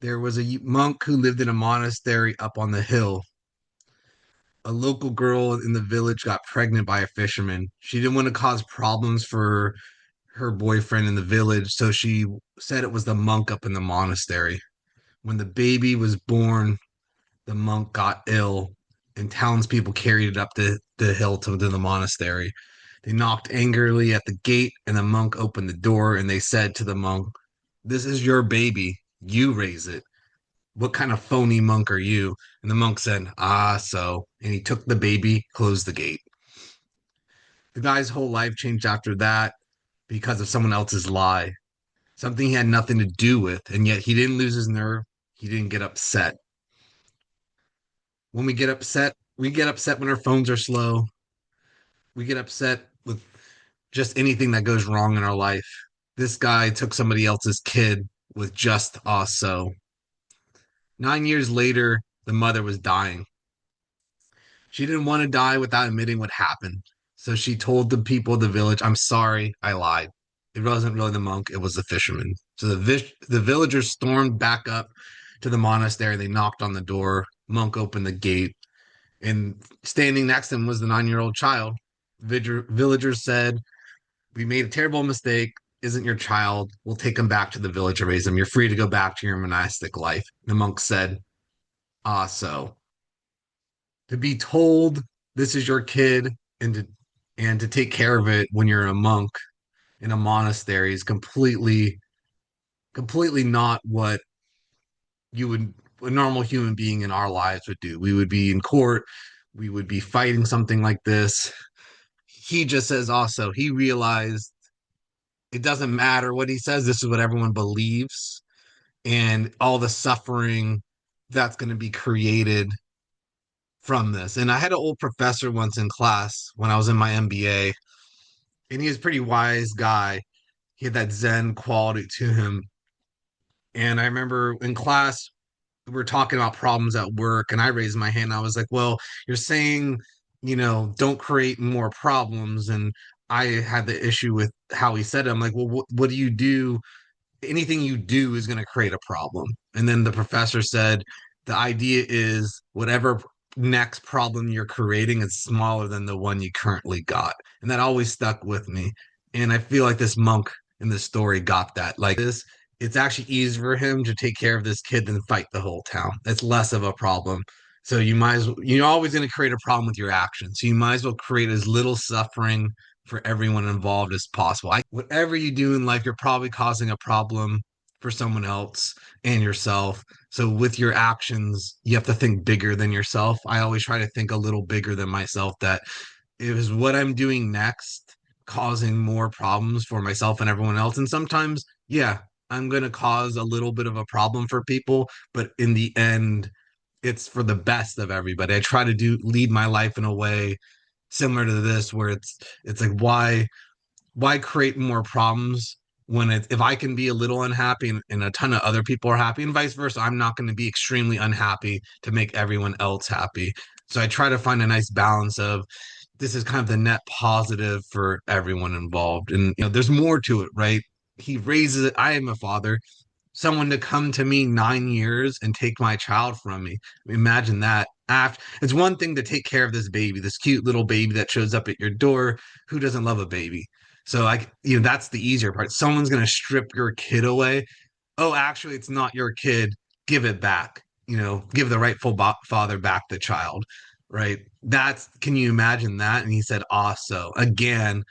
There was a monk who lived in a monastery up on the hill. A local girl in the village got pregnant by a fisherman. She didn't want to cause problems for her boyfriend in the village, so she said it was the monk up in the monastery. When the baby was born, the monk got ill, and townspeople carried it up the hill to the monastery. They knocked angrily at the gate, and the monk opened the door, and they said to the monk, "This is your baby. You raise it. What kind of phony monk are you?" And the monk said, "Ah, so." And he took the baby, closed the gate. The guy's whole life changed after that because of someone else's lie, something he had nothing to do with. And yet he didn't lose his nerve. He didn't get upset. When we get upset when our phones are slow. We get upset with just anything that goes wrong in our life. This guy took somebody else's kid with just us. So 9 years later, the mother was dying. She didn't want to die without admitting what happened. So she told the people of the village, "I'm sorry, I lied. It wasn't really the monk, it was the fisherman." So the villagers stormed back up to the monastery. They knocked on the door. Monk opened the gate, and standing next to him was the 9-year-old child. Villagers said, "We made a terrible mistake. Isn't your child? We'll take him back to the village and raise him. You're free to go back to your monastic life." The monk said, "Ah, so." To be told this is your kid and to take care of it when you're a monk in a monastery is completely not what you would a normal human being in our lives would do. We would be in court, we would be fighting something like this. He just says also he realized it doesn't matter what he says, this is what everyone believes, and all the suffering that's going to be created from this. And I had an old professor once in class when I was in my MBA, and he was a pretty wise guy. He had that Zen quality to him. And I remember in class, we were talking about problems at work, and I raised my hand. I was like, "Well, you're saying, don't create more problems." And I had the issue with how he said it. I'm like, "Well, what do you do? Anything you do is going to create a problem." And then the professor said, "The idea is whatever next problem you're creating is smaller than the one you currently got." And that always stuck with me. And I feel like this monk in this story got that. Like this, it's actually easier for him to take care of this kid than fight the whole town. It's less of a problem. So you're always going to create a problem with your actions. So you might as well create as little suffering for everyone involved as possible. Whatever you do in life, you're probably causing a problem for someone else and yourself. So with your actions, you have to think bigger than yourself. I always try to think a little bigger than myself, that is what I'm doing next causing more problems for myself and everyone else. And sometimes, yeah, I'm going to cause a little bit of a problem for people, but in the end, it's for the best of everybody. I try to lead my life in a way similar to this, where it's like, why create more problems when if I can be a little unhappy and a ton of other people are happy, and vice versa, I'm not going to be extremely unhappy to make everyone else happy. So I try to find a nice balance of this is kind of the net positive for everyone involved. And there's more to it, right? He raises it. I am a father, someone to come to me 9 years and take my child from me. Imagine that. After it's one thing to take care of this baby, this cute little baby that shows up at your door. Who doesn't love a baby? So that's the easier part. Someone's gonna strip your kid away. Oh, actually, it's not your kid. Give it back. Give the rightful father back the child. Right? Can you imagine that? And he said, "Also, again,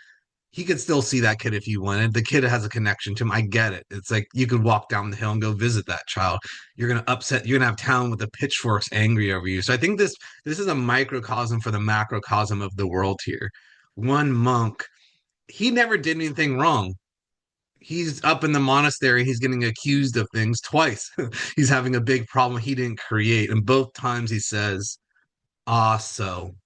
he could still see that kid if you wanted. The kid has a connection to him. I get it. It's like you could walk down the hill and go visit that child. You're gonna have town with the pitchforks angry over you." So I think this is a microcosm for the macrocosm of the world here. One monk, he never did anything wrong. He's up in the monastery, he's getting accused of things twice. He's having a big problem he didn't create. And both times he says, "Ah, so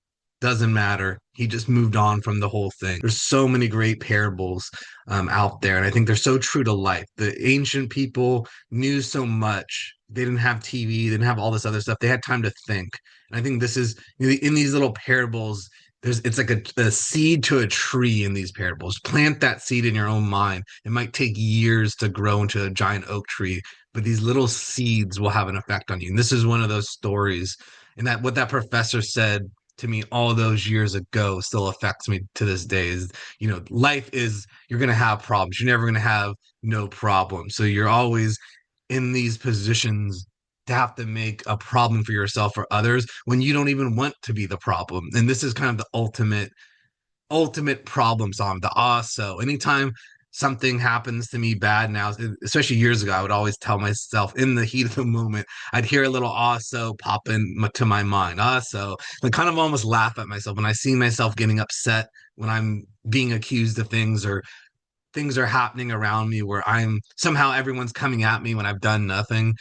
doesn't matter." He just moved on from the whole thing. There's so many great parables out there, and I think they're so true to life. The ancient people knew so much. They didn't have TV, they didn't have all this other stuff. They had time to think. And I think this is in these little parables, it's like a seed to a tree in these parables. Plant that seed in your own mind. It might take years to grow into a giant oak tree, but these little seeds will have an effect on you. And this is one of those stories. And that what that professor said to me all those years ago still affects me to this day is, life is you're gonna have problems. You're never gonna have no problems. So you're always in these positions to have to make a problem for yourself or others when you don't even want to be the problem. And this is kind of the ultimate problem solving. The also anytime something happens to me bad now, especially years ago, I would always tell myself in the heat of the moment, I'd hear a little also pop to my mind. Also, I kind of almost laugh at myself when I see myself getting upset when I'm being accused of things or things are happening around me where I'm somehow everyone's coming at me when I've done nothing.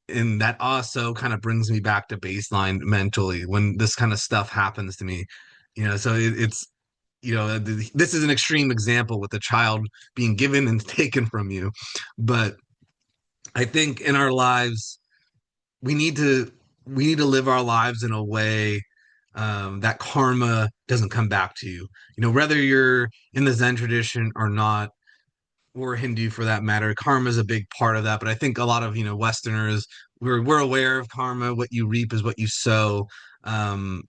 And that also kind of brings me back to baseline mentally when this kind of stuff happens to me. So it's, this is an extreme example with a child being given and taken from you. But I think in our lives, we need to we need to live our lives in a way that karma doesn't come back to you. Whether you're in the Zen tradition or not, or Hindu for that matter. Karma is a big part of that, but I think a lot of Westerners we're aware of karma. What you reap is what you sow. Um,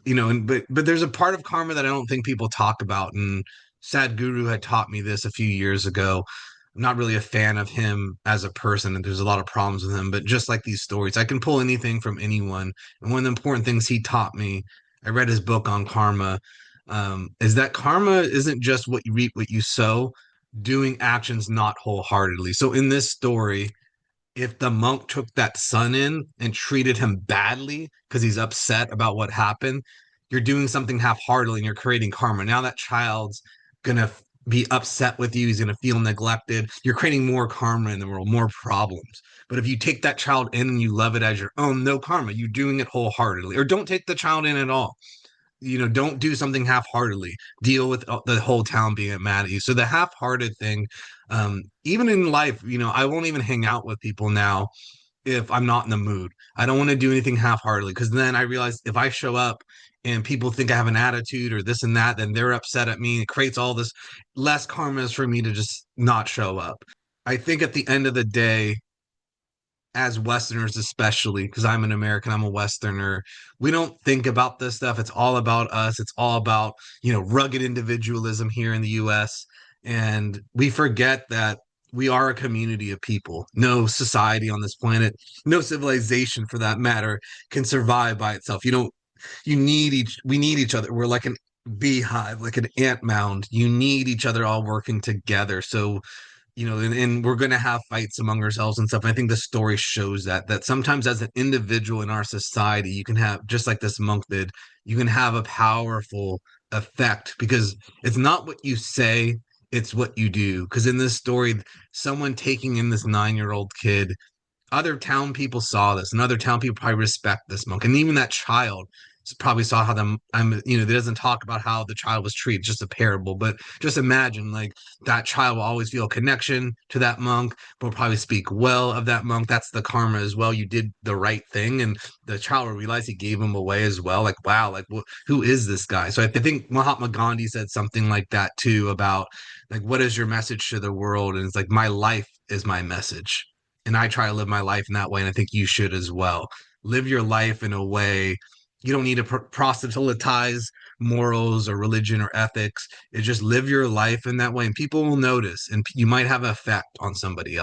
and but there's a part of karma that I don't think people talk about, and Sadhguru had taught me this a few years ago. I'm not really a fan of him as a person, and there's a lot of problems with him. But just like these stories, I can pull anything from anyone. And one of the important things he taught me, I read his book on karma, is that karma isn't just what you reap, what you sow, doing actions not wholeheartedly. So in this story, if the monk took that son in and treated him badly because he's upset about what happened, you're doing something half-heartedly and you're creating karma. Now that child's gonna be upset with you, he's gonna feel neglected. You're creating more karma in the world, more problems. But if you take that child in and you love it as your own, no karma. You're doing it wholeheartedly. Or don't take the child in at all. Don't do something half-heartedly. Deal with the whole town being mad at you. So the half-hearted thing, even in life, I won't even hang out with people now if I'm not in the mood. I don't want to do anything half-heartedly because then I realize if I show up and people think I have an attitude or this and that, then they're upset at me. It creates all this less karma for me to just not show up. I think at the end of the day, as Westerners, especially because I'm an American, I'm a Westerner, we don't think about this stuff. It's all about us. It's all about, rugged individualism here in the US. And we forget that we are a community of people. No society on this planet, no civilization for that matter, can survive by itself. We need each other. We're like an beehive, like an ant mound. You need each other all working together. So and we're going to have fights among ourselves and stuff. And I think the story shows that sometimes as an individual in our society, you can have, just like this monk did, you can have a powerful effect because it's not what you say, it's what you do. Because in this story, someone taking in this 9-year-old kid, other town people saw this, and other town people probably respect this monk, and even that child probably saw how them. It doesn't talk about how the child was treated, just a parable, but just imagine like that child will always feel a connection to that monk, but will probably speak well of that monk. That's the karma as well. You did the right thing, and the child will realize he gave him away as well. Like wow, like who is this guy? So I think Mahatma Gandhi said something like that too about like what is your message to the world, and it's like my life is my message and I try to live my life in that way. And I think you should as well. Live your life in a way you don't need to proselytize morals or religion or ethics. It's just live your life in that way, and people will notice, and you might have an effect on somebody else.